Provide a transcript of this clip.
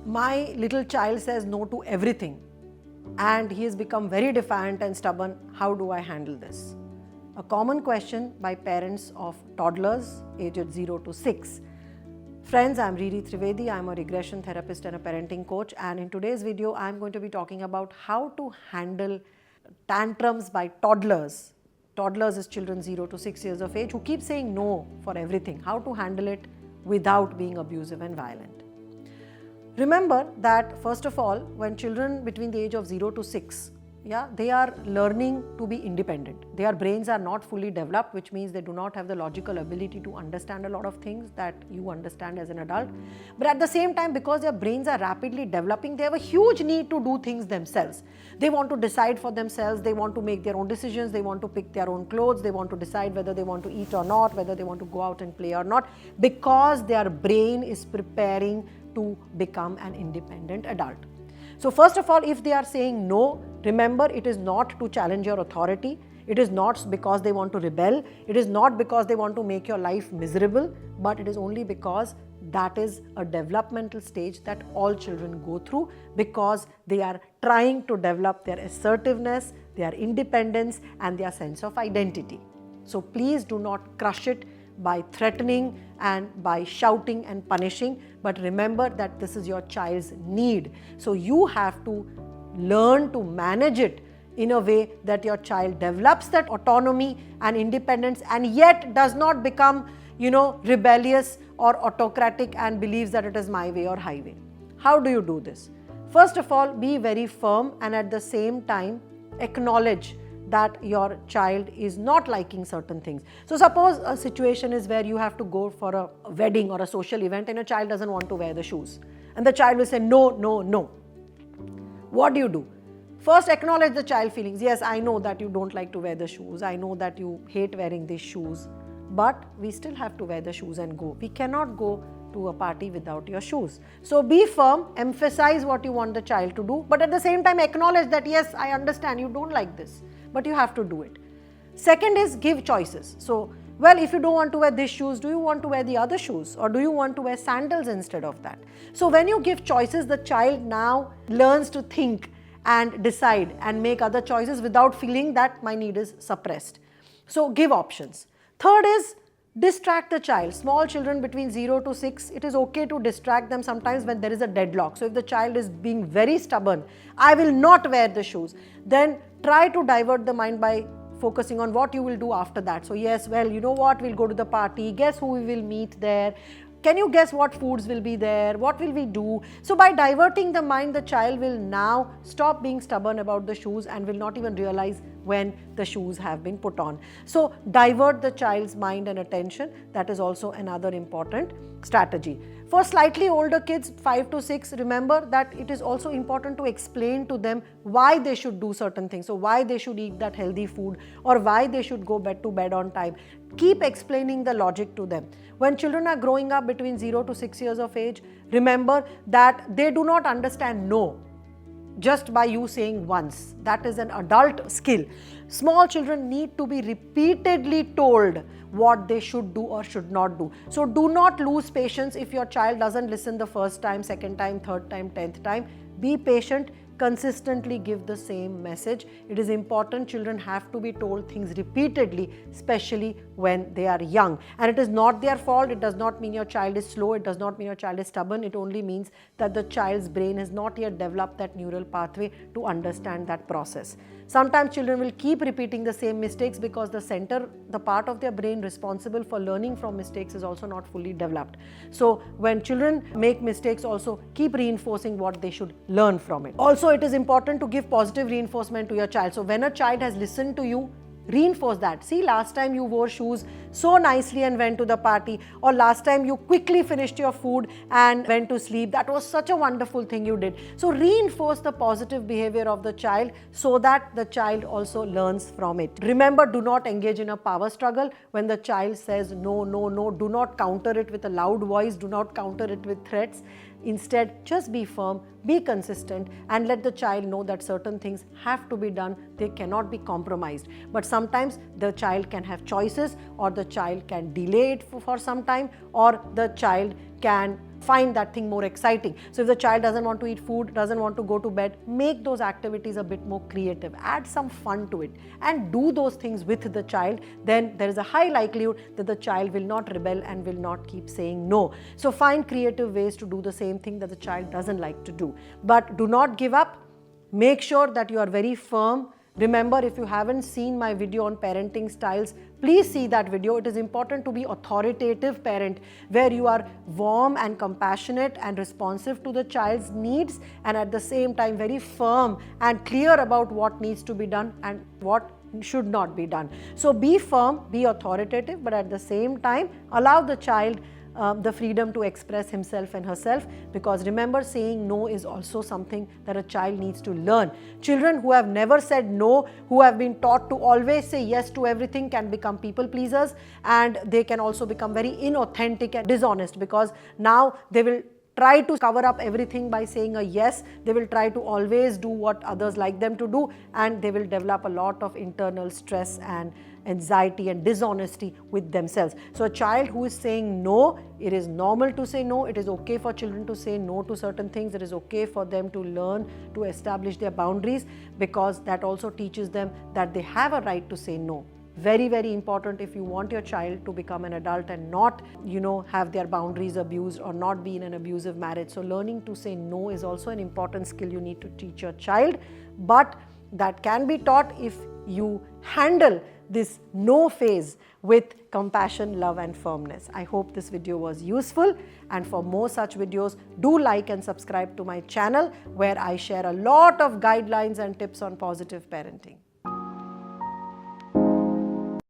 my little child says no to everything and he has become very defiant and stubborn. How do I handle this? A common question by parents of toddlers aged 0 to 6. Friends, I am Riri Trivedi. I am a regression therapist and a parenting coach, and in today's video I am going to be talking about how to handle tantrums by toddlers. Toddlers is children 0 to 6 years of age who keep saying no for everything. How to handle it without being abusive and violent. Remember that first of all, when children between the age of 0 to 6, they are learning to be independent. Their brains are not fully developed, which means they do not have the logical ability to understand a lot of things that you understand as an adult. But at the same time, because their brains are rapidly developing, they have a huge need to do things themselves. They want to decide for themselves, they want to make their own decisions, they want to pick their own clothes, they want to decide whether they want to eat or not, whether they want to go out and play or not, because their brain is preparing to become an independent adult. So first of all, if they are saying no, remember, it is not to challenge your authority. It is not because they want to rebel. It is not because they want to make your life miserable, but it is only because that is a developmental stage that all children go through, because they are trying to develop their assertiveness, their independence and their sense of identity. So please do not crush it by threatening and by shouting and punishing, but remember that this is your child's need. So you have to learn to manage it in a way that your child develops that autonomy and independence and yet does not become, rebellious or autocratic and believes that it is my way or highway. How do you do this? First of all, be very firm and at the same time acknowledge that your child is not liking certain things. So suppose a situation is where you have to go for a wedding or a social event and your child doesn't want to wear the shoes. And the child will say, no, no, no. What do? First, acknowledge the child feelings. Yes, I know that you don't like to wear the shoes. I know that you hate wearing these shoes. But we still have to wear the shoes and go. We cannot go to a party without your shoes. So be firm, emphasize what you want the child to do, but at the same time acknowledge that yes, I understand you don't like this, but you have to do it. Second is give choices. So, well, if you don't want to wear these shoes, do you want to wear the other shoes, or do you want to wear sandals instead of that? So when you give choices, the child now learns to think and decide and make other choices without feeling that my need is suppressed. So give options. Third is distract the child. Small children between 0 to 6, it is okay to distract them sometimes when there is a deadlock. So if the child is being very stubborn, I will not wear the shoes, then try to divert the mind by focusing on what you will do after that. So yes, well, you know what, we'll go to the party, guess who we will meet there, can you guess what foods will be there, what will we do? So by diverting the mind, the child will now stop being stubborn about the shoes and will not even realize when the shoes have been put on. So divert the child's mind and attention. That is also another important strategy. For slightly older kids, 5 to 6, remember that it is also important to explain to them why they should do certain things. So why they should eat that healthy food or why they should go to bed on time. Keep explaining the logic to them. When children are growing up between 0 to 6 years of age, remember that they do not understand no just by you saying once. That is an adult skill. Small children need to be repeatedly told what they should do or should not do. So do not lose patience if your child doesn't listen the first time, second time, third time, 10th time. Be patient. Consistently give the same message. It is important. Children have to be told things repeatedly, especially when they are young. And it is not their fault. It does not mean your child is slow. It does not mean your child is stubborn. It only means that the child's brain has not yet developed that neural pathway to understand that process. Sometimes children will keep repeating the same mistakes because the part of their brain responsible for learning from mistakes is also not fully developed. So when children make mistakes, also keep reinforcing what they should learn from it. Also, it is important to give positive reinforcement to your child. So when a child has listened to you, reinforce that. See, last time you wore shoes so nicely and went to the party, or last time you quickly finished your food and went to sleep. That was such a wonderful thing you did. So reinforce the positive behavior of the child so that the child also learns from it. Remember, do not engage in a power struggle. When the child says no, no, no, do not counter it with a loud voice. Do not counter it with threats. Instead, just be firm, be consistent, and let the child know that certain things have to be done. They cannot be compromised. But sometimes the child can have choices, or the child can delay it for some time, or the child can find that thing more exciting. So if the child doesn't want to eat food, doesn't want to go to bed, make those activities a bit more creative, add some fun to it and do those things with the child. Then there is a high likelihood that the child will not rebel and will not keep saying no. So find creative ways to do the same thing that the child doesn't like to do. But do not give up. Make sure that you are very firm. Remember, if you haven't seen my video on parenting styles, please see that video. It is important to be authoritative parent, where you are warm and compassionate and responsive to the child's needs, and at the same time very firm and clear about what needs to be done and what should not be done. So be firm, be authoritative, but at the same time allow the child the freedom to express himself and herself, because remember, saying no is also something that a child needs to learn. Children who have never said no, who have been taught to always say yes to everything, can become people pleasers, and they can also become very inauthentic and dishonest, because now they will try to cover up everything by saying a yes. They will try to always do what others like them to do, and they will develop a lot of internal stress and anxiety and dishonesty with themselves. So a child who is saying no, it is normal to say no. It is okay for children to say no to certain things. It is okay for them to learn to establish their boundaries, because that also teaches them that they have a right to say no. Very, very important if you want your child to become an adult and not, have their boundaries abused or not be in an abusive marriage. So learning to say no is also an important skill you need to teach your child, but that can be taught if you handle this no phase with compassion, love and firmness. I hope this video was useful, and for more such videos, do like and subscribe to my channel, where I share a lot of guidelines and tips on positive parenting.